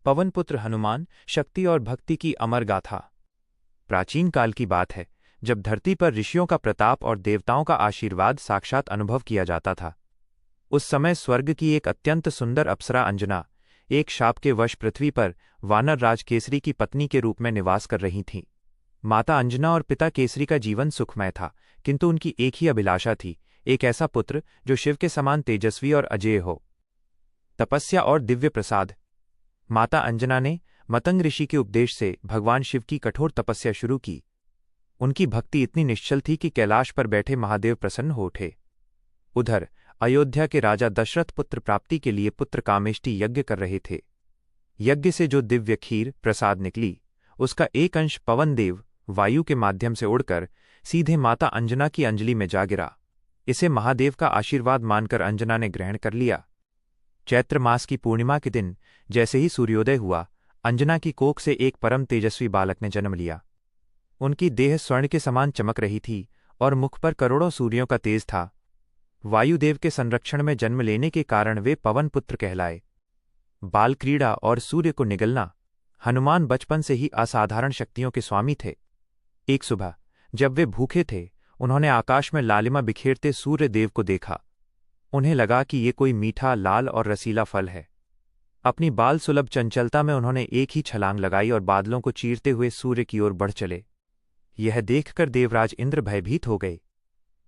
पवनपुत्र हनुमान, शक्ति और भक्ति की अमर गाथा। प्राचीन काल की बात है, जब धरती पर ऋषियों का प्रताप और देवताओं का आशीर्वाद साक्षात अनुभव किया जाता था। उस समय स्वर्ग की एक अत्यंत सुंदर अप्सरा अंजना एक शाप के वश पृथ्वी पर वानर राज केसरी की पत्नी के रूप में निवास कर रही थीं। माता अंजना और पिता केसरी का जीवन सुखमय था, किंतु उनकी एक ही अभिलाषा थी, एक ऐसा पुत्र जो शिव के समान तेजस्वी और अजेय हो। तपस्या और दिव्य प्रसाद। माता अंजना ने मतंग ऋषि के उपदेश से भगवान शिव की कठोर तपस्या शुरू की। उनकी भक्ति इतनी निश्चल थी कि कैलाश पर बैठे महादेव प्रसन्न हो उठे। उधर अयोध्या के राजा दशरथ पुत्र प्राप्ति के लिए पुत्र कामेष्टि यज्ञ कर रहे थे। यज्ञ से जो दिव्य खीर प्रसाद निकली, उसका एक अंश पवन देव वायु के माध्यम से उड़कर सीधे माता अंजना की अंजलि में जा गिरा। इसे महादेव का आशीर्वाद मानकर अंजना ने ग्रहण कर लिया। चैत्र मास की पूर्णिमा के दिन जैसे ही सूर्योदय हुआ, अंजना की कोख से एक परम तेजस्वी बालक ने जन्म लिया। उनकी देह स्वर्ण के समान चमक रही थी और मुख पर करोड़ों सूर्यों का तेज था। वायुदेव के संरक्षण में जन्म लेने के कारण वे पवन पुत्र कहलाए। बाल क्रीड़ा और सूर्य को निगलना। हनुमान बचपन से ही असाधारण शक्तियों के स्वामी थे। एक सुबह जब वे भूखे थे, उन्होंने आकाश में लालिमा बिखेरते सूर्य देव को देखा। उन्हें लगा कि ये कोई मीठा, लाल और रसीला फल है। अपनी बाल सुलभ चंचलता में उन्होंने एक ही छलांग लगाई और बादलों को चीरते हुए सूर्य की ओर बढ़ चले। यह देखकर देवराज इंद्र भयभीत हो गए।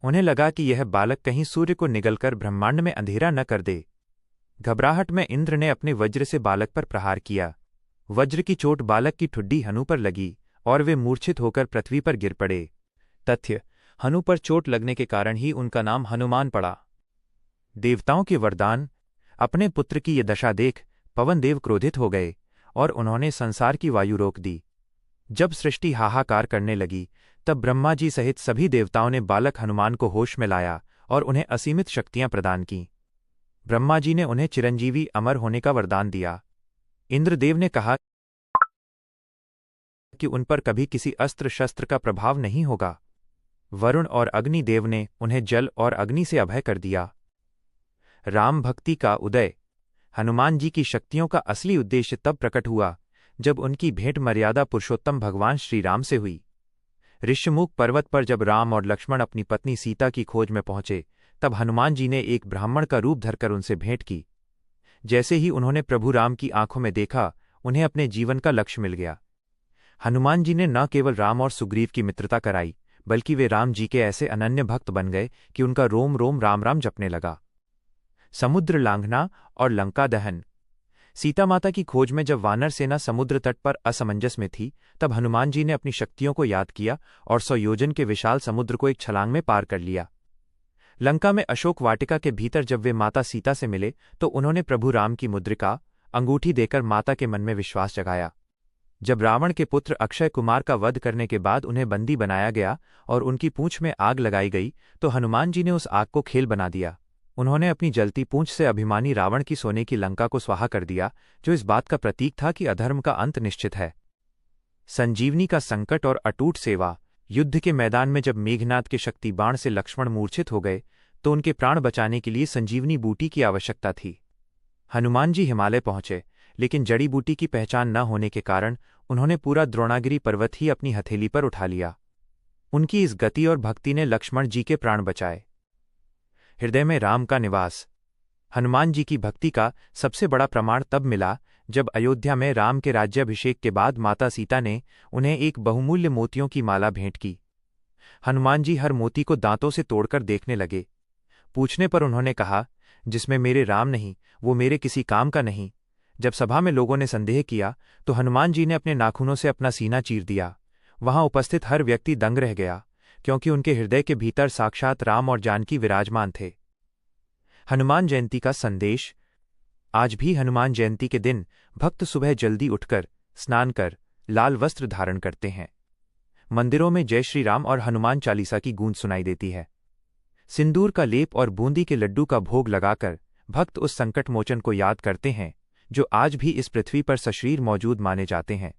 उन्हें लगा कि यह बालक कहीं सूर्य को निगलकर ब्रह्मांड में अंधेरा न कर दे। घबराहट में इंद्र ने अपने वज्र से बालक पर प्रहार किया। वज्र की चोट बालक की ठुड्डी हनु पर लगी और वे मूर्छित होकर पृथ्वी पर गिर पड़े। तथ्य: हनु पर चोट लगने के कारण ही उनका नाम हनुमान पड़ा। देवताओं के वरदान। अपने पुत्र की ये दशा देख पवन देव क्रोधित हो गए और उन्होंने संसार की वायु रोक दी। जब सृष्टि हाहाकार करने लगी, तब ब्रह्मा जी सहित सभी देवताओं ने बालक हनुमान को होश में लाया और उन्हें असीमित शक्तियां प्रदान की। ब्रह्मा जी ने उन्हें चिरंजीवी अमर होने का वरदान दिया। इंद्रदेव ने कहा कि उन पर कभी किसी अस्त्र शस्त्र का प्रभाव नहीं होगा। वरुण और अग्नि देव ने उन्हें जल और अग्नि से अभय कर दिया। राम भक्ति का उदय। हनुमान जी की शक्तियों का असली उद्देश्य तब प्रकट हुआ जब उनकी भेंट मर्यादा पुरुषोत्तम भगवान श्री राम से हुई। ऋष्यमुख पर्वत पर जब राम और लक्ष्मण अपनी पत्नी सीता की खोज में पहुंचे, तब हनुमान जी ने एक ब्राह्मण का रूप धरकर उनसे भेंट की। जैसे ही उन्होंने प्रभु राम की आंखों में देखा, उन्हें अपने जीवन का लक्ष्य मिल गया। हनुमान जी ने न केवल राम और सुग्रीव की मित्रता कराई, बल्कि वे राम जी के ऐसे अनन्य भक्त बन गए कि उनका रोम रोम राम राम जपने लगा। समुद्र लांघना और लंका दहन। सीता माता की खोज में जब वानर सेना समुद्र तट पर असमंजस में थी, तब हनुमान जी ने अपनी शक्तियों को याद किया और 100 योजन के विशाल समुद्र को एक छलांग में पार कर लिया। लंका में अशोक वाटिका के भीतर जब वे माता सीता से मिले, तो उन्होंने प्रभु राम की मुद्रिका अंगूठी देकर माता के मन में विश्वास जगाया। जब रावण के पुत्र अक्षय कुमार का वध करने के बाद उन्हें बंदी बनाया गया और उनकी पूंछ में आग लगाई गई, तो हनुमान जी ने उस आग को खेल बना दिया। उन्होंने अपनी जलती पूंछ से अभिमानी रावण की सोने की लंका को स्वाहा कर दिया, जो इस बात का प्रतीक था कि अधर्म का अंत निश्चित है। संजीवनी का संकट और अटूट सेवा। युद्ध के मैदान में जब मेघनाथ के शक्ति बाण से लक्ष्मण मूर्छित हो गए, तो उनके प्राण बचाने के लिए संजीवनी बूटी की आवश्यकता थी। हनुमान जी हिमालय पहुंचे, लेकिन जड़ी बूटी की पहचान न होने के कारण उन्होंने पूरा द्रोणागिरी पर्वत ही अपनी हथेली पर उठा लिया। उनकी इस गति और भक्ति ने लक्ष्मण जी के प्राण बचाए। हृदय में राम का निवास। हनुमान जी की भक्ति का सबसे बड़ा प्रमाण तब मिला जब अयोध्या में राम के राज्याभिषेक के बाद माता सीता ने उन्हें एक बहुमूल्य मोतियों की माला भेंट की। हनुमान जी हर मोती को दांतों से तोड़कर देखने लगे। पूछने पर उन्होंने कहा, जिसमें मेरे राम नहीं, वो मेरे किसी काम का नहीं। जब सभा में लोगों ने संदेह किया, तो हनुमान जी ने अपने नाखूनों से अपना सीना चीर दिया। वहां उपस्थित हर व्यक्ति दंग रह गया, क्योंकि उनके हृदय के भीतर साक्षात राम और जानकी विराजमान थे। हनुमान जयंती का संदेश। आज भी हनुमान जयंती के दिन भक्त सुबह जल्दी उठकर स्नान कर लाल वस्त्र धारण करते हैं। मंदिरों में जय श्री राम और हनुमान चालीसा की गूंज सुनाई देती है। सिंदूर का लेप और बूंदी के लड्डू का भोग लगाकर भक्त उस संकट मोचन को याद करते हैं, जो आज भी इस पृथ्वी पर सशरीर मौजूद माने जाते हैं।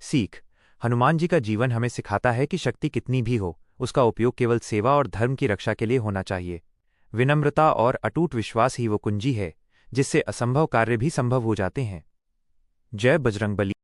सीख। हनुमान जी का जीवन हमें सिखाता है कि शक्ति कितनी भी हो, उसका उपयोग केवल सेवा और धर्म की रक्षा के लिए होना चाहिए। विनम्रता और अटूट विश्वास ही वो कुंजी है जिससे असंभव कार्य भी संभव हो जाते हैं। जय बजरंगबली।